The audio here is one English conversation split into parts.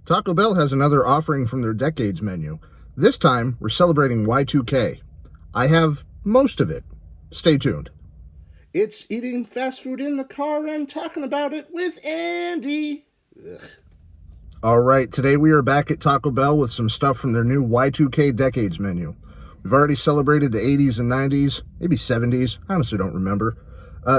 Taco Bell has another offering from their Decades menu. This time, we're celebrating Y2K. I have most of it. Stay tuned. It's eating fast food in the car and talking about it with Andy. Ugh. All right, today we are back at Taco Bell with some stuff from their new Y2K Decades menu. We've already celebrated the 80s and 90s, maybe 70s. I honestly don't remember.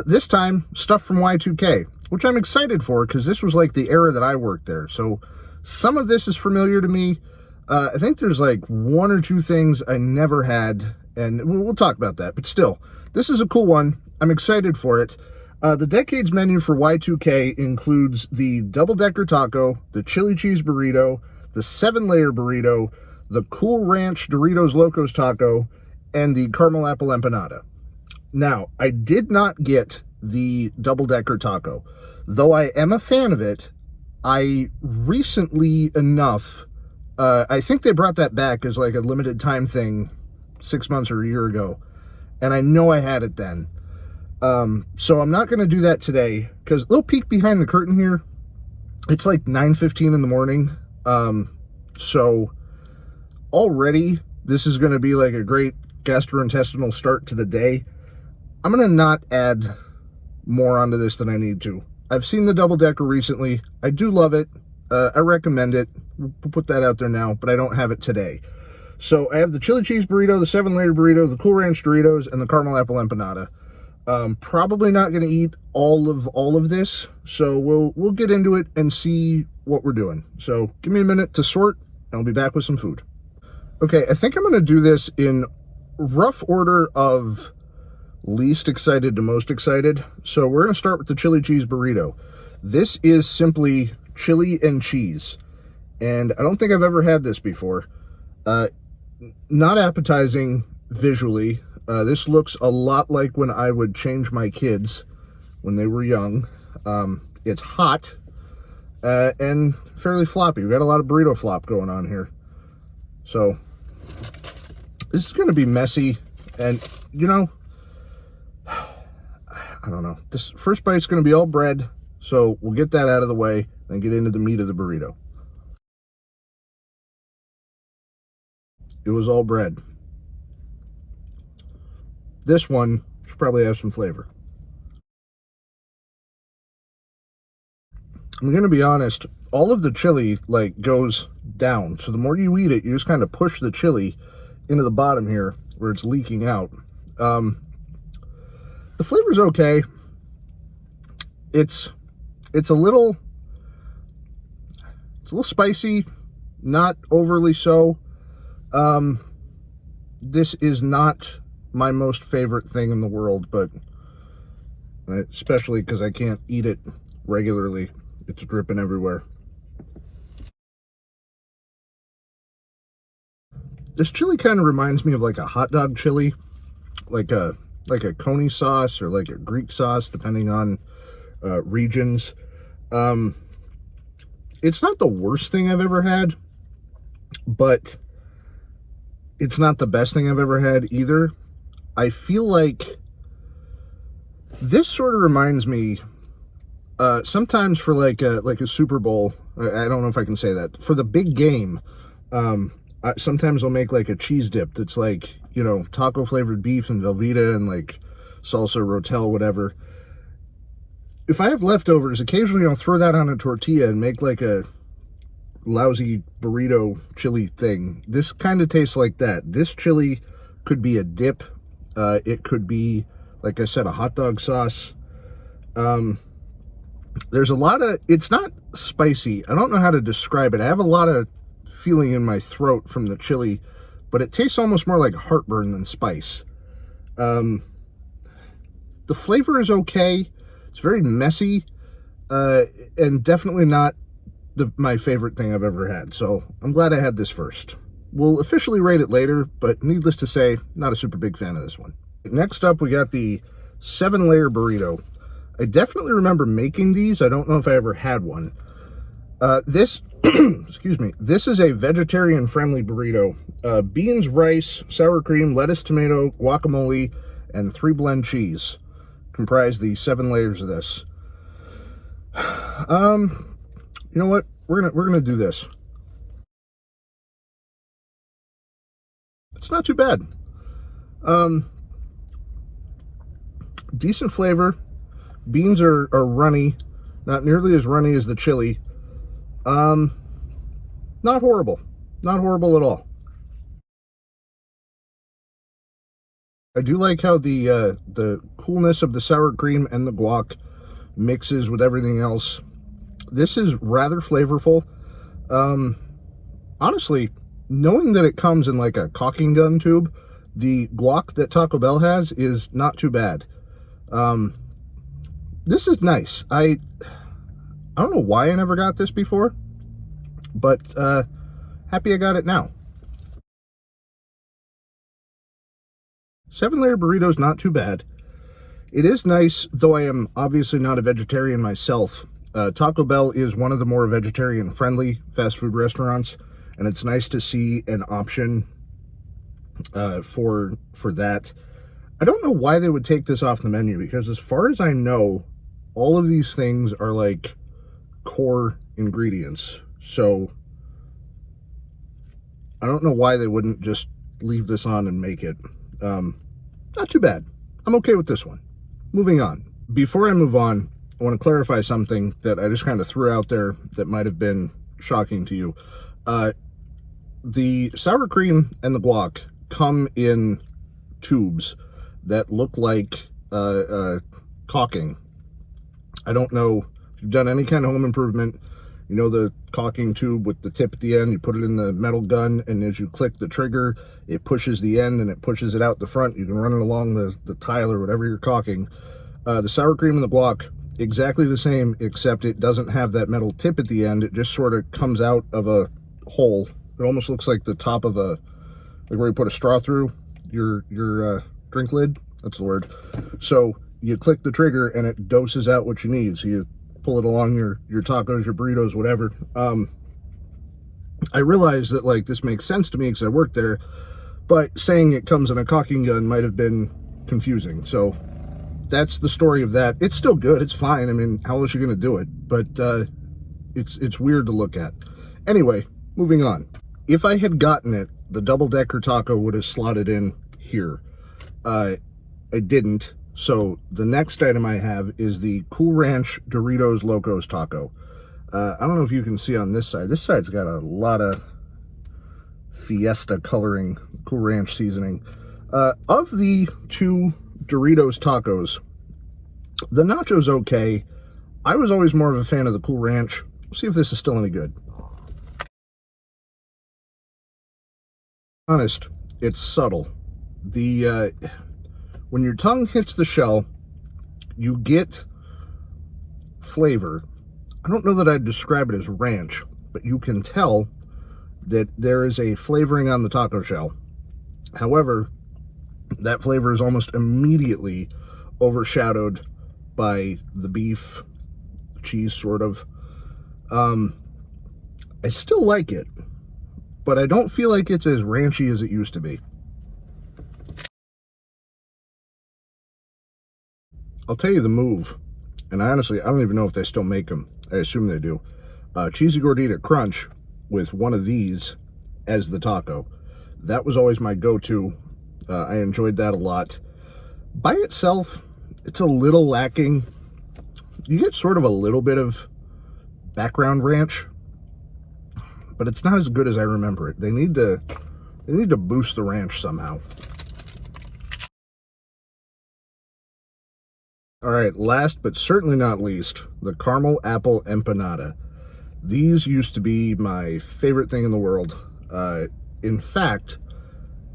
This time, stuff from Y2K, which I'm excited for because this was like the era that I worked there. So some of this is familiar to me. I think there's like one or two things I never had, and we'll talk about that. But still, this is a cool one. I'm excited for it. The Decades menu for Y2K includes the double-decker taco, the chili cheese burrito, the 7-layer burrito, the cool Ranch Doritos Locos Taco, and the caramel apple empanada. Now, I did not get the double-decker taco. Though I am a fan of it, I recently enough, I think they brought that back as like a limited time thing 6 months or a year ago. And I know I had it then. So I'm not going to do that today because little peek behind the curtain here. It's like 9:15 in the morning. So already this is going to be like a great gastrointestinal start to the day. I'm going to not add more onto this than I need to. I've seen the double-decker recently. I do love it. I recommend it. We'll put that out there now, but I don't have it today. So I have the chili cheese burrito, the 7-layer burrito, the cool ranch Doritos, and the caramel apple empanada. Probably not going to eat all of this, so we'll get into it and see what we're doing. So give me a minute to sort, and I'll be back with some food. Okay, I think I'm going to do this in rough order of least excited to most excited. So we're going to start with the chili cheese burrito. This is simply chili and cheese, and I don't think I've ever had this before. Not appetizing visually. This looks a lot like when I would change my kids when they were young. It's hot and fairly floppy. We've got a lot of burrito flop going on here. So this is going to be messy, and you know, I don't know. This first bite's going to be all bread, so we'll get that out of the way and get into the meat of the burrito. It was all bread. This one should probably have some flavor. I'm going to be honest, all of the chili like goes down. So the more you eat it, you just kind of push the chili into the bottom here where it's leaking out. The flavor's okay. It's a little spicy, not overly so. This is not my most favorite thing in the world, but especially because I can't eat it regularly. It's dripping everywhere. This chili kind of reminds me of like a hot dog chili, like a coney sauce or like a Greek sauce, depending on regions. It's not the worst thing I've ever had, but it's not the best thing I've ever had either. I feel like this sort of reminds me sometimes for like a Super Bowl. I don't know if I can say that. For the big game, sometimes I'll make like a cheese dip that's like, you know, taco flavored beef and Velveeta and like salsa, rotel, whatever. If I have leftovers, occasionally I'll throw that on a tortilla and make like a lousy burrito chili thing. This kind of tastes like that. This chili could be a dip. It could be, like I said, a hot dog sauce. There's a lot of, it's not spicy. I don't know how to describe it. I have a lot of feeling in my throat from the chili, but it tastes almost more like heartburn than spice. The flavor is okay. It's very messy, and definitely not my favorite thing I've ever had. So I'm glad I had this first. We'll officially rate it later, but needless to say, not a super big fan of this one. Next up, we got the 7-layer burrito. I definitely remember making these. I don't know if I ever had one. This, excuse me, this is a vegetarian-friendly burrito. Beans, rice, sour cream, lettuce, tomato, guacamole, and 3-blend cheese comprise the 7 layers of this. You know what? We're gonna do this. It's not too bad. Decent flavor. Beans are runny, not nearly as runny as the chili. Not horrible. Not horrible at all. I do like how the coolness of the sour cream and the guac mixes with everything else. This is rather flavorful. Honestly, knowing that it comes in like a caulking gun tube, the guac that Taco Bell has is not too bad. This is nice. I don't know why I never got this before, but happy I got it now. 7-layer burrito's not too bad. It is nice, though I am obviously not a vegetarian myself. Taco Bell is one of the more vegetarian-friendly fast food restaurants, and it's nice to see an option for that. I don't know why they would take this off the menu, because as far as I know, all of these things are like core ingredients. So I don't know why they wouldn't just leave this on and make it. Not too bad. I'm okay with this one. Moving on. Before I move on, I want to clarify something that I just kind of threw out there that might have been shocking to you. The sour cream and the guac come in tubes that look like caulking. I don't know if you've done any kind of home improvement. You know the caulking tube with the tip at the end, you put it in the metal gun, and as you click the trigger, it pushes the end and it pushes it out the front. You can run it along the tile or whatever you're caulking. The sour cream and the guac, exactly the same, except it doesn't have that metal tip at the end. It just sort of comes out of a hole. It almost looks like the top of like where you put a straw through your drink lid. That's the word. So you click the trigger and it doses out what you need. So you pull it along your tacos, your burritos, whatever. I realize that like this makes sense to me because I work there, but saying it comes in a caulking gun might have been confusing. So that's the story of that. It's still good. It's fine. I mean, how else are you going to do it? But it's weird to look at. Anyway, moving on. If I had gotten it, the double-decker taco would have slotted in here. I didn't. So the next item I have is the Cool Ranch Doritos Locos Taco. I don't know if you can see on this side. This side's got a lot of Fiesta coloring, Cool Ranch seasoning. Of the two Doritos tacos, the nacho's okay. I was always more of a fan of the Cool Ranch. We'll see if this is still any good. Honest, it's subtle. When your tongue hits the shell, you get flavor. I don't know that I'd describe it as ranch, but you can tell that there is a flavoring on the taco shell. However, that flavor is almost immediately overshadowed by the beef, cheese, sort of. I still like it, but I don't feel like it's as ranchy as it used to be. I'll tell you the move, and honestly, I don't even know if they still make them. I assume they do. Cheesy Gordita Crunch with one of these as the taco. That was always my go-to. I enjoyed that a lot. By itself, it's a little lacking. You get sort of a little bit of background ranch, but it's not as good as I remember it. They need to boost the ranch somehow. All right, last but certainly not least, the caramel apple empanada. These used to be my favorite thing in the world. In fact,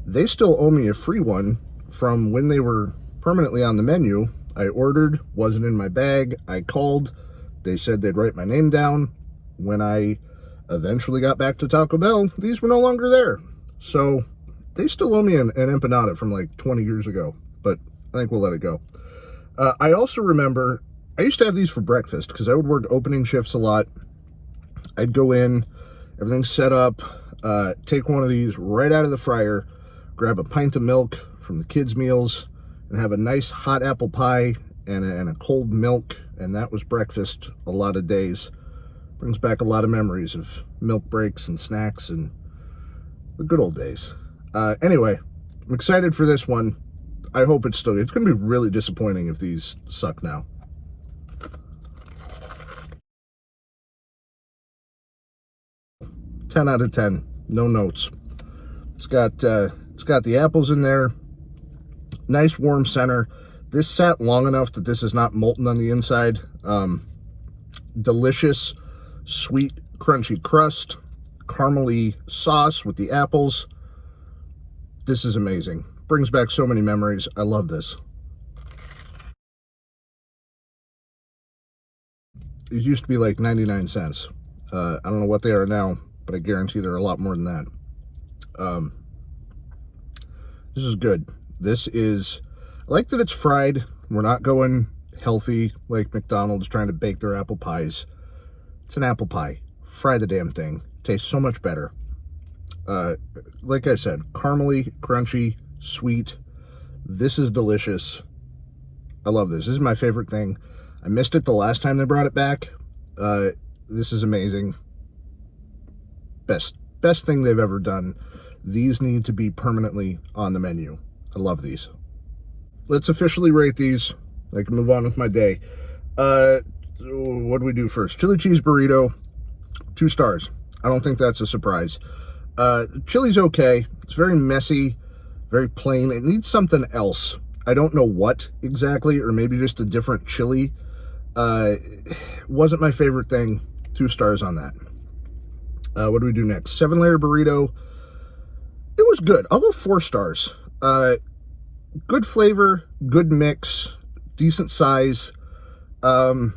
they still owe me a free one from when they were permanently on the menu. I ordered, wasn't in my bag. I called. They said they'd write my name down. When I eventually got back to Taco Bell, these were no longer there. So they still owe me an empanada from like 20 years ago, but I think we'll let it go. I also remember, I used to have these for breakfast because I would work opening shifts a lot. I'd go in, everything's set up, take one of these right out of the fryer, grab a pint of milk from the kids' meals, and have a nice hot apple pie and a cold milk, and that was breakfast a lot of days. Brings back a lot of memories of milk breaks and snacks and the good old days. Anyway, I'm excited for this one. I hope it's going to be really disappointing if these suck now. Ten out of 10. No notes. It's got the apples in there. Nice warm center. This sat long enough that this is not molten on the inside. Delicious, sweet, crunchy crust. Caramely sauce with the apples. This is amazing. Brings back so many memories. I love this. These used to be like 99 cents. I don't know what they are now, but I guarantee they're a lot more than that. This is good. This is, I like that it's fried. We're not going healthy like McDonald's trying to bake their apple pies. It's an apple pie. Fry the damn thing. Tastes so much better. Like I said, caramely, crunchy, sweet. This is delicious. I love this. This is my favorite thing. I missed it the last time they brought it back. This is amazing. Best thing they've ever done. These need to be permanently on the menu. I love these. Let's officially rate these. I can move on with my day. What do we do first? Chili cheese burrito, 2 stars. I don't think that's a surprise. Chili's okay. It's very messy, very plain. It needs something else. I don't know what exactly, or maybe just a different chili. Wasn't my favorite thing. 2 stars on that. What do we do next? 7-layer burrito. It was good. I'll go 4 stars. Good flavor, good mix, decent size. And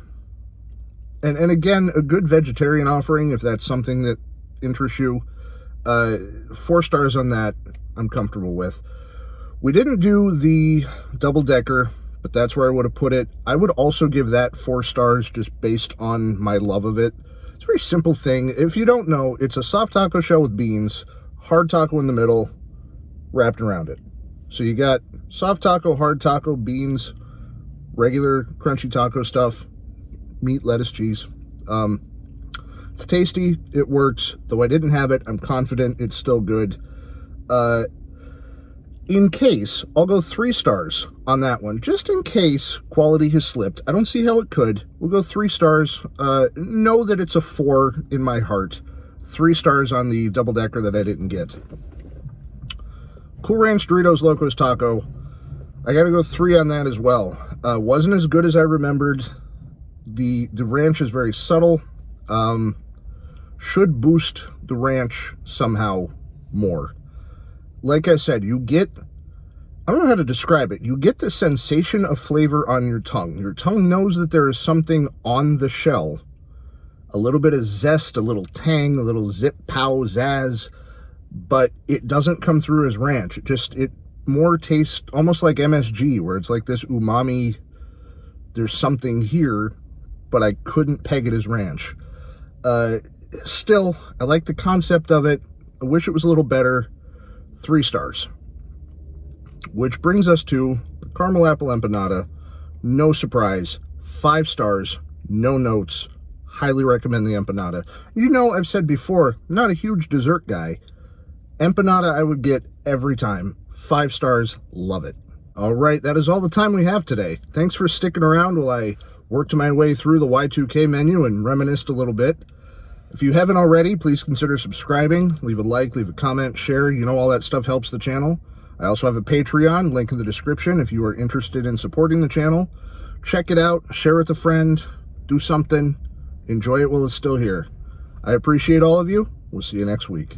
again, a good vegetarian offering if that's something that interests you. 4 stars on that, I'm comfortable with. We didn't do the double-decker, but that's where I would have put it. I would also give that 4 stars just based on my love of it. It's a very simple thing. If you don't know, it's a soft taco shell with beans, hard taco in the middle, wrapped around it. So you got soft taco, hard taco, beans, regular crunchy taco stuff, meat, lettuce, cheese. It's tasty. It works. Though I didn't have it, I'm confident it's still good. In case, I'll go 3 stars on that one. Just in case quality has slipped. I don't see how it could. We'll go 3 stars. Know that it's a 4 in my heart. 3 stars on the double-decker that I didn't get. Cool Ranch Doritos Locos Taco. I gotta go 3 on that as well. Wasn't as good as I remembered. The ranch is very subtle. Should boost the ranch somehow more. Like I said, you get, I don't know how to describe it. You get the sensation of flavor on your tongue. Your tongue knows that there is something on the shell. A little bit of zest, a little tang, a little zip, pow, zazz. But it doesn't come through as ranch. It more tastes almost like MSG, where it's like this umami, there's something here, but I couldn't peg it as ranch. Still, I like the concept of it. I wish it was a little better. 3 stars. Which brings us to the caramel apple empanada. No surprise. 5 stars. No notes. Highly recommend the empanada. You know, I've said before, I'm not a huge dessert guy. Empanada I would get every time. 5 stars. Love it. All right, that is all the time we have today. Thanks for sticking around while I worked my way through the Y2K menu and reminisced a little bit. If you haven't already, please consider subscribing. Leave a like, leave a comment, share. You know, all that stuff helps the channel. I also have a Patreon, link in the description if you are interested in supporting the channel. Check it out, share with a friend, do something, enjoy it while it's still here. I appreciate all of you. We'll see you next week.